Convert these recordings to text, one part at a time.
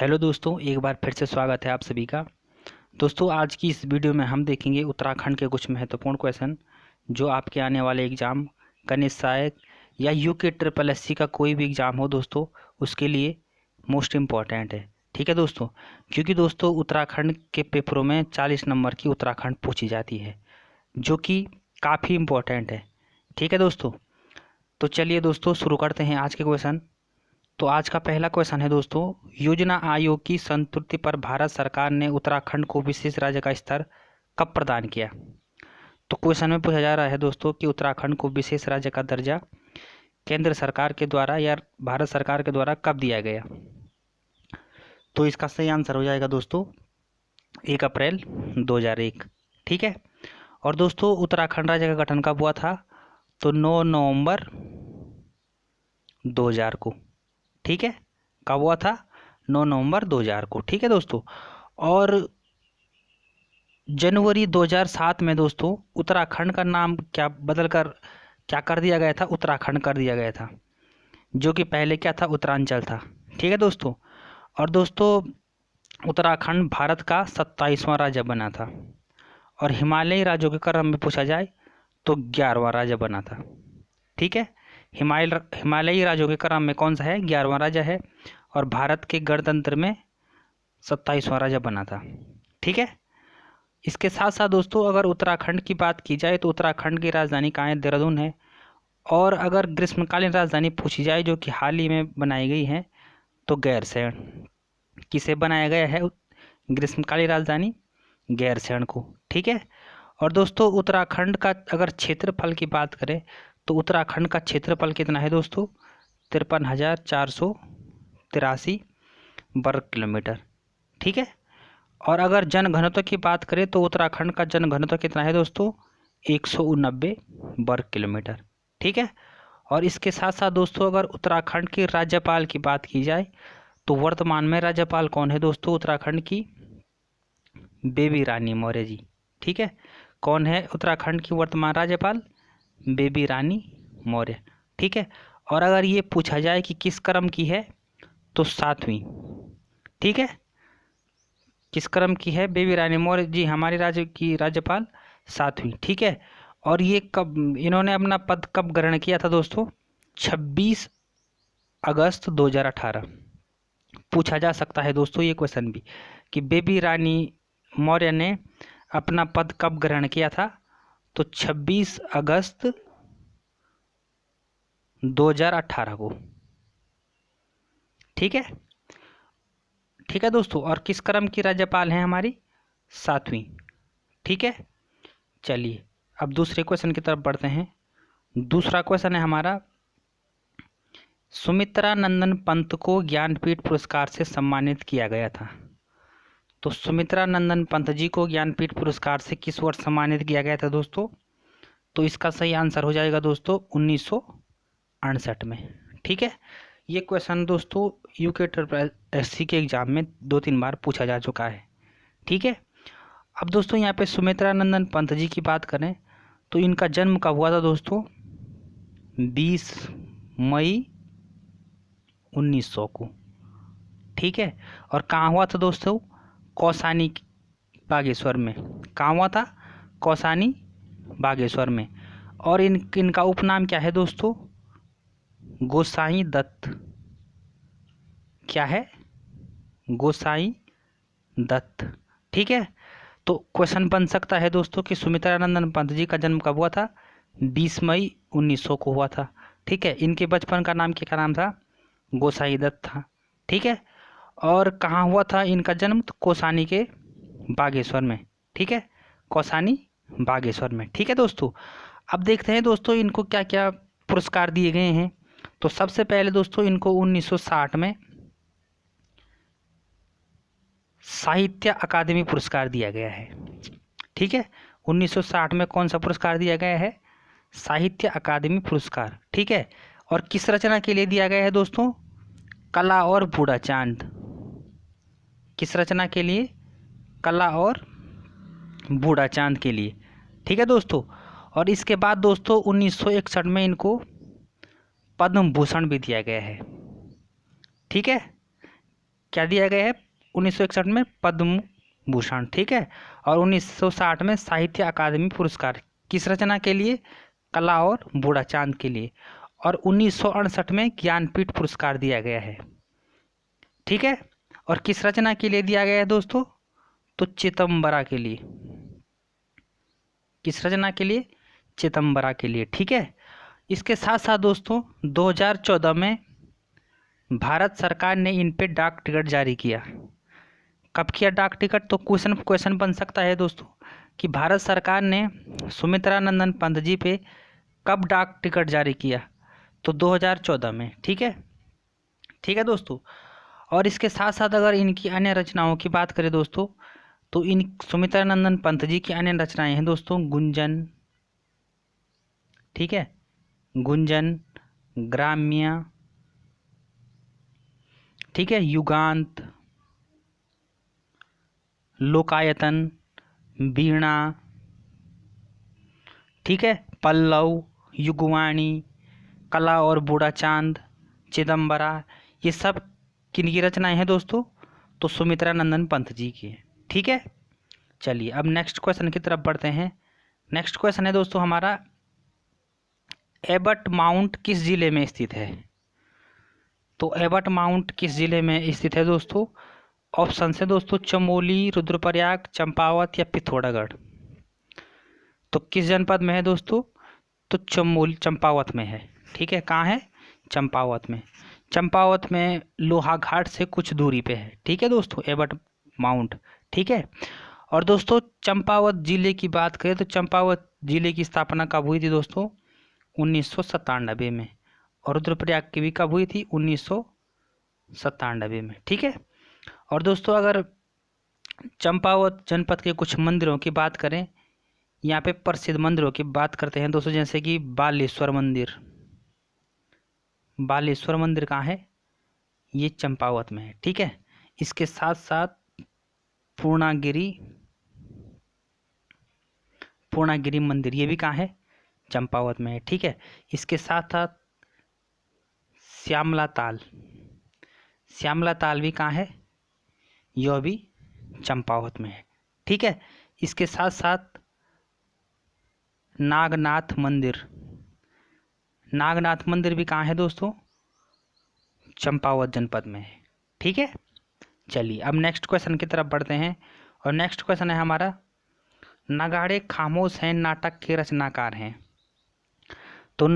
Hello दोस्तों, एक बार फिर से स्वागत है आप सभी का। दोस्तों, आज की इस वीडियो में हम देखेंगे उत्तराखंड के कुछ महत्वपूर्ण क्वेश्चन जो आपके आने वाले एग्ज़ाम कनिष्ठ सहायक या यूके ट्रिपल एससी का कोई भी एग्ज़ाम हो दोस्तों, उसके लिए मोस्ट इम्पॉर्टेंट है। ठीक है दोस्तों, क्योंकि दोस्तों उत्तराखंड के पेपरों में 40 नंबर की उत्तराखंड पूछी जाती है, जो कि काफ़ी इम्पोर्टेंट है। ठीक है दोस्तों, तो चलिए दोस्तों शुरू करते हैं आज के क्वेश्चन। तो आज का पहला क्वेश्चन है दोस्तों, योजना आयोग की संतुष्टि पर भारत सरकार ने उत्तराखंड को विशेष राज्य का स्तर कब प्रदान किया। तो क्वेश्चन में पूछा जा रहा है दोस्तों कि उत्तराखंड को विशेष राज्य का दर्जा केंद्र सरकार के द्वारा या भारत सरकार के द्वारा कब दिया गया। तो इसका सही आंसर हो जाएगा दोस्तों 1 अप्रैल 2001। ठीक है, और दोस्तों उत्तराखंड राज्य का गठन कब हुआ था, तो 9 नवंबर 2000 को। ठीक है, कब हुआ था, 9 नवंबर 2000 को। ठीक है दोस्तों, और जनवरी 2007 में दोस्तों उत्तराखंड का नाम क्या बदल कर क्या कर दिया गया था, उत्तराखंड कर दिया गया था, जो कि पहले क्या था, उत्तरांचल था। ठीक है दोस्तों, और दोस्तों उत्तराखंड भारत का 27वां राज्य बना था, और हिमालयी राज्यों के क्रम में पूछा जाए तो 11वां राज्य बना था। ठीक है, हिमालयी राज्यों के क्रम में कौन सा है, 11वां राज्य है, और भारत के गणतंत्र में 27वां राज्य बना था। ठीक है, इसके साथ साथ दोस्तों अगर उत्तराखंड की बात की जाए तो उत्तराखंड की राजधानी कहाँ है, देहरादून है। और अगर ग्रीष्मकालीन राजधानी पूछी जाए जो कि हाल ही में बनाई गई है, तो गैरसैंण। किसे बनाया गया है ग्रीष्मकालीन राजधानी, गैरसैंण को। ठीक है, और दोस्तों उत्तराखंड का अगर क्षेत्रफल की बात करें तो उत्तराखंड का क्षेत्रफल कितना है दोस्तों, 53,483 वर्ग किलोमीटर। ठीक है, और अगर जनघनत्व की बात करें तो उत्तराखंड का जनघनत्व कितना है दोस्तों, 189 वर्ग किलोमीटर। ठीक है, और इसके साथ साथ दोस्तों अगर उत्तराखंड के राज्यपाल की बात की जाए तो वर्तमान में राज्यपाल कौन है दोस्तों उत्तराखंड की, बेबी रानी मौर्य जी। ठीक है, कौन है उत्तराखंड की वर्तमान राज्यपाल, बेबी रानी मौर्य। ठीक है, और अगर ये पूछा जाए कि किस क्रम की है, तो 7वीं। ठीक है, किस क्रम की है, बेबी रानी मौर्य जी हमारे राज्य की राज्यपाल 7वीं। ठीक है, और ये कब इन्होंने अपना पद कब ग्रहण किया था दोस्तों, 26 अगस्त 2018। पूछा जा सकता है दोस्तों ये क्वेश्चन भी कि बेबी रानी मौर्य ने अपना पद कब ग्रहण किया था, तो 26 अगस्त 2018 को। ठीक है, ठीक है दोस्तों, और किस क्रम की राज्यपाल हैं हमारी, 7वीं। ठीक है, चलिए अब दूसरे क्वेश्चन की तरफ बढ़ते हैं। दूसरा क्वेश्चन है हमारा, सुमित्रा नंदन पंत को ज्ञानपीठ पुरस्कार से सम्मानित किया गया था। तो सुमित्रा नंदन पंत जी को ज्ञानपीठ पुरस्कार से किस वर्ष सम्मानित किया गया था दोस्तों, तो इसका सही आंसर हो जाएगा दोस्तों 1968 में। ठीक है, ये क्वेश्चन दोस्तों यूके ट्रिपल एससी के एग्जाम में 2-3 बार पूछा जा चुका है। ठीक है, अब दोस्तों यहाँ पे सुमित्रा नंदन पंत जी की बात करें तो इनका जन्म कब हुआ था दोस्तों, 20 मई 1900 को। ठीक है, और कहाँ हुआ था दोस्तों, कौसानी बागेश्वर में। कहाँ हुआ था, कौसानी बागेश्वर में। और इनका उपनाम क्या है दोस्तों, गोसाई दत्त। क्या है, गोसाई दत्त। ठीक है, तो क्वेश्चन बन सकता है दोस्तों कि सुमित्रा नंदन पंत जी का जन्म कब हुआ था, 20 मई 1900 को हुआ था। ठीक है, इनके बचपन का नाम क्या नाम था, गोसाई दत्त था। ठीक है, और कहाँ हुआ था इनका जन्म, तो कौसानी के बागेश्वर में। ठीक है, कौसानी बागेश्वर में। ठीक है दोस्तों, अब देखते हैं दोस्तों इनको क्या क्या पुरस्कार दिए गए हैं। तो सबसे पहले दोस्तों इनको 1960 में साहित्य अकादमी पुरस्कार दिया गया है। ठीक है, 1960 में कौन सा पुरस्कार दिया गया है, साहित्य अकादमी पुरस्कार। ठीक है, और किस रचना के लिए दिया गया है दोस्तों, कला और बूढ़ा चांद। किस रचना के लिए, कला और बूढ़ा चांद के लिए। ठीक है दोस्तों, और इसके बाद दोस्तों 1961 में इनको पद्म भूषण भी दिया गया है। ठीक है, क्या दिया गया है 1961 में पद्म भूषण, ठीक है। और 1960 में साहित्य अकादमी पुरस्कार किस रचना के लिए, कला और बूढ़ा चांद के लिए। और 1968 में ज्ञानपीठ पुरस्कार दिया गया है, ठीक है। और किस रचना के लिए दिया गया है दोस्तों, तो चिदम्बरा के लिए। किस रचना के लिए, चिदम्बरा के लिए, ठीक है। इसके साथ साथ दोस्तों 2014 में भारत सरकार ने इन पे डाक टिकट जारी किया। कब किया डाक टिकट, तो क्वेश्चन बन सकता है दोस्तों कि भारत सरकार ने सुमित्रा नंदन पंत जी पे कब डाक टिकट जारी किया, तो 2014 में, ठीक है। ठीक है दोस्तों। और इसके साथ साथ अगर इनकी अन्य रचनाओं की बात करें दोस्तों, तो इन सुमित्रा नंदन पंत जी की अन्य रचनाएं हैं दोस्तों गुंजन, ठीक है, गुंजन, ग्राम्य, ठीक है, युगांत, लोकायतन, वीणा, ठीक है, पल्लव, युगवाणी, कला और बूढ़ा चांद, चिदम्बरा, ये सब किनकी रचनाएं हैं दोस्तों, तो सुमित्रा नंदन पंत जी की है, ठीक है। चलिए अब नेक्स्ट क्वेश्चन की तरफ बढ़ते हैं। नेक्स्ट क्वेश्चन है दोस्तों हमारा, एबट माउंट किस जिले में स्थित है। तो एबट माउंट किस जिले में स्थित है दोस्तों, ऑप्शन है दोस्तों चमोली, रुद्रप्रयाग, चंपावत या पिथौरागढ़। तो किस जनपद में है दोस्तों, तो चंपावत में है, ठीक है। कहाँ है, चंपावत में। चंपावत में लोहाघाट से कुछ दूरी पे है, ठीक है दोस्तों, एबट माउंट, ठीक है। और दोस्तों चंपावत जिले की बात करें तो चंपावत जिले की स्थापना कब हुई थी दोस्तों, 1997 में। और रुद्रप्रयाग की भी कब हुई थी, 1997 में, ठीक है। और दोस्तों अगर चंपावत जनपद के कुछ मंदिरों की बात करें, यहाँ पे प्रसिद्ध मंदिरों की बात करते हैं दोस्तों, जैसे कि बालेश्वर मंदिर। बालेश्वर मंदिर कहाँ है, ये चंपावत में है, ठीक है। इसके साथ साथ पूर्णागिरी मंदिर, ये भी कहाँ है, चंपावत में है, ठीक है। इसके साथ साथ श्यामला ताल भी कहाँ है, यह भी चंपावत में है, ठीक है। इसके साथ साथ नागनाथ मंदिर भी कहाँ है दोस्तों, चंपावत जनपद में है, ठीक है। चलिए अब नेक्स्ट क्वेश्चन की तरफ बढ़ते हैं। और नेक्स्ट क्वेश्चन है हमारा, नगाड़े खामोश हैं नाटक के रचनाकार हैं। तो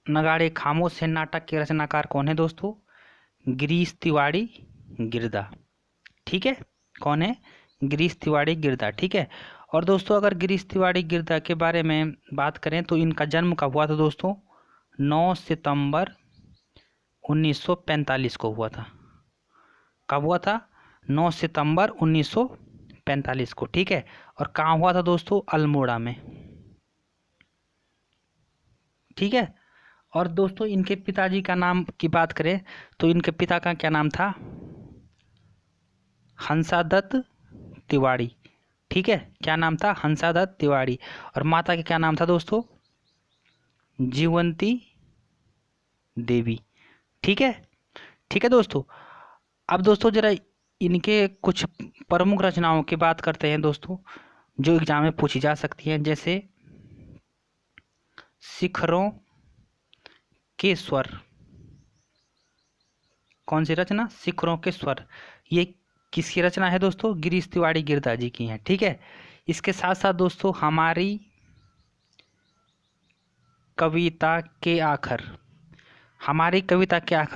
नगाड़े खामोश हैं नाटक के रचनाकार कौन है दोस्तों, गिरीश तिवारी गिरदा, ठीक है। कौन है, गिरीश तिवारी गिरदा, ठीक है। और दोस्तों अगर गिरीश तिवारी गिरदा के बारे में बात करें तो इनका जन्म कब हुआ था दोस्तों, 9 सितंबर 1945 को हुआ था। कब हुआ था, 9 सितंबर 1945 को, ठीक है। और कहाँ हुआ था दोस्तों, अल्मोड़ा में, ठीक है। और दोस्तों इनके पिताजी का नाम की बात करें तो इनके पिता का क्या नाम था, हंसादत्त तिवारी, ठीक है। क्या नाम था, हंसादत्त तिवारी। और माता का क्या नाम था दोस्तों, जीवंती देवी, ठीक है। ठीक है दोस्तों। अब दोस्तों जरा इनके कुछ प्रमुख रचनाओं की बात करते हैं दोस्तों, जो एग्जाम में पूछी जा सकती हैं, जैसे शिखरों के स्वर। कौन सी रचना, शिखरों के स्वर, ये किसकी रचना है दोस्तों, गिरीश तिवारी गिरदा जी की है, ठीक है। इसके साथ साथ दोस्तों हमारी कविता के आखर,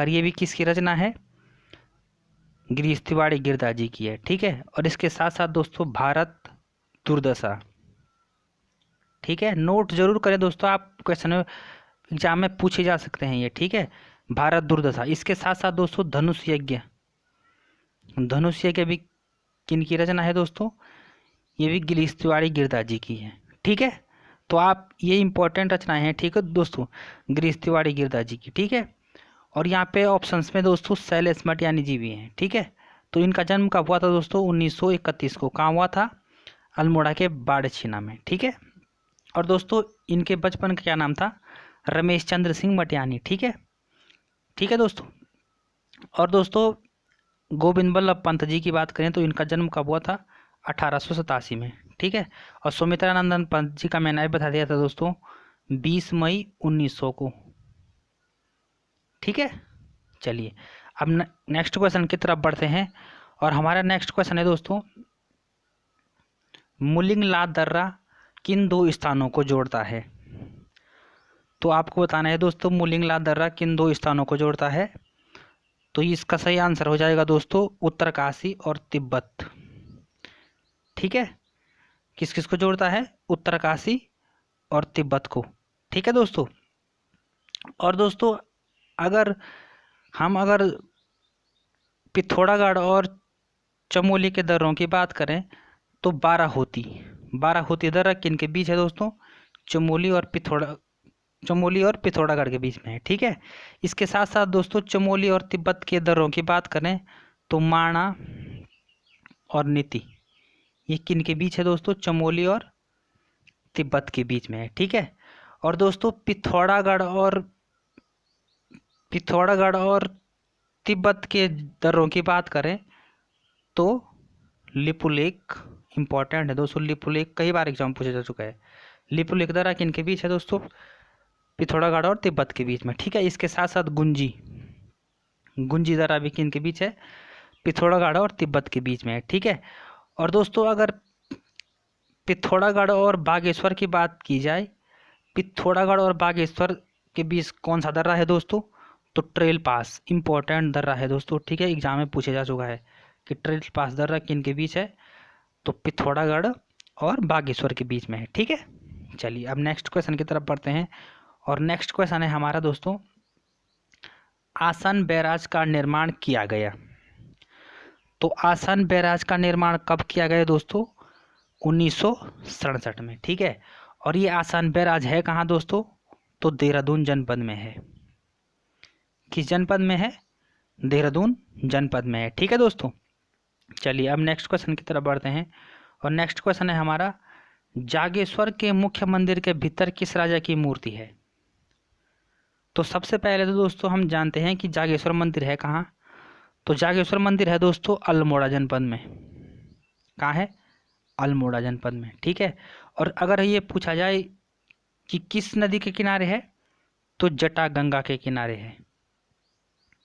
ये भी किसकी रचना है, गिरीश तिवारी गिरदा जी की है, ठीक है। और इसके साथ साथ दोस्तों भारत दुर्दशा, ठीक है। नोट जरूर करें दोस्तों, आप क्वेश्चन एग्जाम में पूछे जा सकते हैं ये, ठीक है, भारत दुर्दशा। इसके साथ साथ दोस्तों धनुष यज्ञ भी किन की रचना है दोस्तों, ये भी गिरीश तिवारी गिरदा जी की है, ठीक है। तो आप ये इंपॉर्टेंट रचनाएं हैं, ठीक है दोस्तों, गिरीश तिवारी गिरदा जी की, ठीक है। और यहाँ पे ऑप्शंस में दोस्तों शैलेश मटियानी जी भी हैं, ठीक है। तो इनका जन्म कब हुआ था दोस्तों, 1931 को। कहाँ हुआ था, अल्मोड़ा के बाड़छीना में, ठीक है। और दोस्तों इनके बचपन का क्या नाम था, रमेश चंद्र सिंह मटियानी, ठीक है। ठीक है दोस्तों। और दोस्तों गोविंद बल्लभ पंत जी की बात करें तो इनका जन्म कब हुआ था? 1887 में, ठीक है। और सुमित्रानंदन पंत जी का मैंने बता दिया था दोस्तों 20 मई 1900 को, ठीक है। चलिए अब नेक्स्ट क्वेश्चन की तरफ बढ़ते हैं, और हमारा नेक्स्ट क्वेश्चन है दोस्तों, मुलिंगला दर्रा किन दो स्थानों को जोड़ता है? तो आपको बताना है दोस्तों मुलिंगला दर्रा किन दो स्थानों को जोड़ता है। तो इसका सही आंसर हो जाएगा दोस्तों उत्तरकाशी और तिब्बत, ठीक है। किस किस को जोड़ता है? उत्तरकाशी और तिब्बत को, ठीक है दोस्तों। और दोस्तों अगर पिथौरागढ़ और चमोली के दर्रों की बात करें तो बाराहोती दर्रा किन के बीच है दोस्तों? चमोली और पिथौरागढ़ के बीच में है, ठीक है। इसके साथ साथ दोस्तों चमोली और तिब्बत के दर्रों की बात करें तो माणा और नीति, ये किन के बीच है दोस्तों? चमोली और तिब्बत के बीच में है, ठीक है। और दोस्तों पिथौरागढ़ और तिब्बत के दर्रों की बात करें तो लिपुलेख इंपॉर्टेंट है दोस्तों। लिपुलेख कई बार एग्जाम पूछा जा चुका है। लिपुलेख दर्रा किन के बीच है दोस्तों? पिथौरागढ़ और तिब्बत के बीच में, ठीक है। इसके साथ साथ गुंजी दर्रा भी किन के बीच है? पिथौरागढ़ और तिब्बत के बीच में है, ठीक है। और दोस्तों अगर पिथौरागढ़ और बागेश्वर की बात की जाए, पिथौरागढ़ और बागेश्वर के बीच कौन सा दर्रा है दोस्तों? तो ट्रेल पास इंपॉर्टेंट दर्रा है दोस्तों, ठीक है। एग्जाम में पूछा जा चुका है कि ट्रेल पास दर्रा किन के बीच है? तो पिथौरागढ़ और बागेश्वर के बीच में है, ठीक है। चलिए अब नेक्स्ट क्वेश्चन की तरफ बढ़ते हैं, और नेक्स्ट क्वेश्चन है हमारा दोस्तों, आसन बैराज का निर्माण किया गया। तो आसन बैराज का निर्माण कब किया गया दोस्तों? 1967 में, ठीक है। और ये आसन बैराज है कहाँ दोस्तों? तो देहरादून जनपद में है। किस जनपद में है? देहरादून जनपद में है, ठीक है दोस्तों। चलिए अब नेक्स्ट क्वेश्चन की तरफ बढ़ते हैं, और नेक्स्ट क्वेश्चन है हमारा, जागेश्वर के मुख्य मंदिर के भीतर किस राजा की मूर्ति है? तो सबसे पहले तो दोस्तों हम जानते हैं कि जागेश्वर मंदिर है कहाँ। तो जागेश्वर मंदिर है दोस्तों अल्मोड़ा जनपद में। कहाँ है? अल्मोड़ा जनपद में, ठीक है। और अगर ये पूछा जाए कि किस नदी के किनारे है, तो जटागंगा के किनारे है।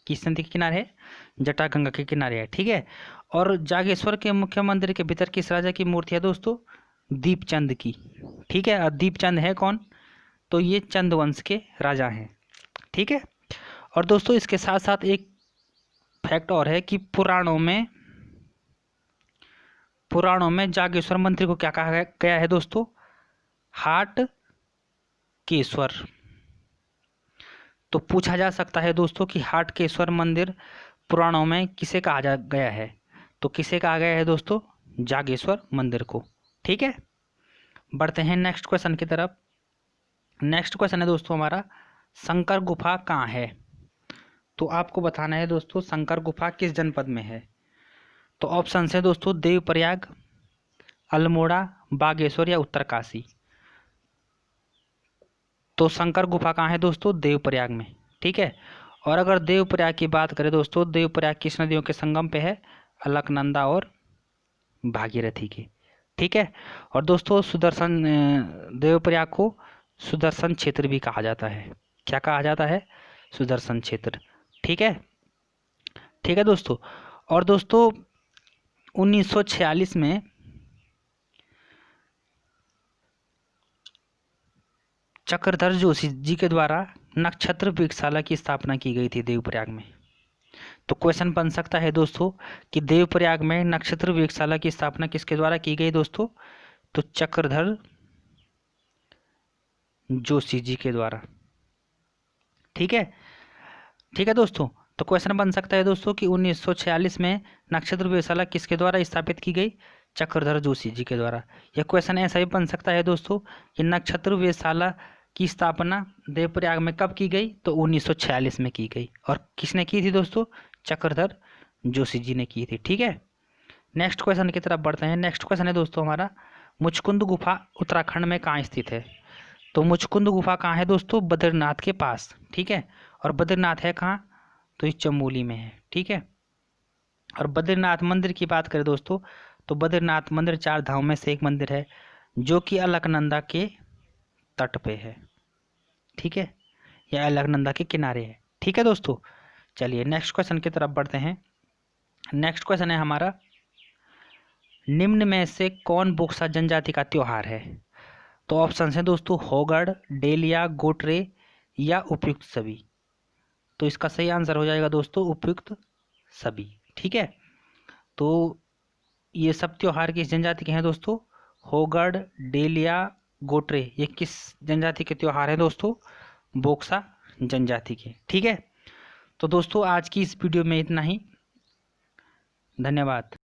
किस नदी के किनारे है? जटागंगा के किनारे है, ठीक है। और जागेश्वर के मुख्य मंदिर के भीतर किस राजा की मूर्ति है दोस्तों? दीपचंद की, ठीक है। और दीपचंद है कौन? तो ये चंद वंश के राजा हैं, ठीक है। और दोस्तों इसके साथ साथ एक फैक्ट और है कि पुराणों में जागेश्वर मंदिर को क्या कहा गया है दोस्तों? हाट केश्वर। तो पूछा जा सकता है दोस्तों कि हाट केश्वर मंदिर पुराणों में किसे कहा गया है? तो किसे कहा गया है दोस्तों? जागेश्वर मंदिर को, ठीक है। बढ़ते हैं नेक्स्ट क्वेश्चन की तरफ। नेक्स्ट क्वेश्चन है दोस्तों हमारा, शंकर गुफा कहाँ है? तो आपको बताना है दोस्तों शंकर गुफा किस जनपद में है। तो ऑप्शन है दोस्तों देवप्रयाग, अल्मोड़ा, बागेश्वर या उत्तरकाशी। तो शंकर गुफा कहाँ है दोस्तों? देवप्रयाग में, ठीक है। और अगर देवप्रयाग की बात करें दोस्तों, देवप्रयाग किस नदियों के संगम पे है? अलकनंदा और भागीरथी की, ठीक है। और दोस्तों देवप्रयाग को सुदर्शन क्षेत्र भी कहा जाता है। क्या कहा जाता है? सुदर्शन क्षेत्र, ठीक है, ठीक है दोस्तों। और दोस्तों 1946 में चक्रधर जोशी जी के द्वारा नक्षत्र वृक्षशाला की स्थापना की गई थी देवप्रयाग में। तो क्वेश्चन बन सकता है दोस्तों कि देवप्रयाग में नक्षत्र वृक्षशाला की स्थापना किसके द्वारा की गई दोस्तों? तो चक्रधर जोशी जी के द्वारा, ठीक है, ठीक है दोस्तों। तो क्वेश्चन बन सकता है दोस्तों कि 1946 में नक्षत्र वृक्षशाला किसके द्वारा स्थापित की गई? चक्रधर जोशी जी के द्वारा। यह क्वेश्चन ऐसा ही बन सकता है दोस्तों कि नक्षत्र वृक्षशाला की स्थापना देवप्रयाग में कब की गई? तो 1946 में की गई। और किसने की थी दोस्तों? चक्रधर जोशी जी ने की थी, ठीक है। नेक्स्ट क्वेश्चन की तरफ बढ़ते हैं। नेक्स्ट क्वेश्चन है दोस्तों हमारा, मुचकुंद गुफा उत्तराखंड में कहाँ स्थित है? तो मुचकुंद गुफा कहाँ है दोस्तों? बद्रीनाथ के पास, ठीक है। और बद्रीनाथ है कहाँ? तो इस चमोली में है, ठीक है। और बद्रीनाथ मंदिर की बात करें दोस्तों, तो बद्रीनाथ मंदिर 4 धामों में से एक मंदिर है जो कि अलकनंदा के तट पे है। ठीक है, या अलकनंदा के किनारे है। ठीक है दोस्तों, चलिए नेक्स्ट क्वेश्चन की तरफ बढ़ते हैं। नेक्स्ट क्वेश्चन है हमारा, निम्न में से कौन बोक्सा जनजाति का त्योहार है? तो ऑप्शन है दोस्तों होगड़, डेलिया, गोटरे या उपयुक्त सभी। तो इसका सही आंसर हो जाएगा दोस्तों उपयुक्त सभी। ठीक है, तो ये सब त्योहार किस जनजाति के हैं दोस्तों? होगड़, डेलिया, गोटरे, ये किस जनजाति के त्योहार हैं दोस्तों? बोक्सा जनजाति के। ठीक है, तो दोस्तों आज की इस वीडियो में इतना ही। धन्यवाद।